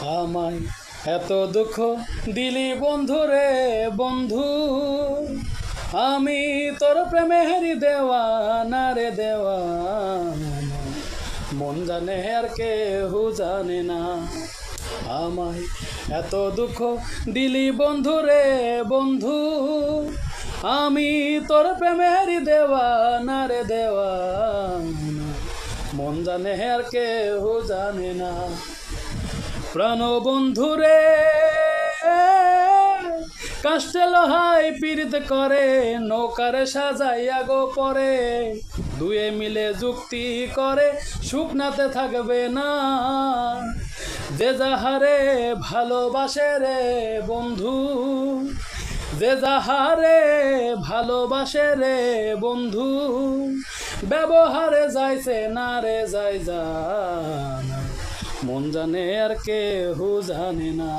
আমায় এত দুঃখ দিলি বন্ধু রে বন্ধু, আমি তোর প্রেমের দেওয়ানা রে দেওয়ানা, মন জানে আর কেহু জানে না। আমায় এত দুঃখ দিলি বন্ধু রে বন্ধু, আমি তোর প্রেমের দেওয়ানা রে দেওয়ানা, মন জানে আর কেহু জানে না। প্রাণ বন্ধুরে কাষ্টে লোহায় পীড়িত করে, নৌকারে সাজাইয়া গো পরে, দুয়ে মিলে যুক্তি করে শুকনাতে থাকবে না। যে যাহারে ভালোবাসে রে বন্ধু, যে যাহারে ভালোবাসে রে বন্ধু, ব্যবহারে যাইছে না রে যাই জানা, মন জানে আর কেহু জানে না।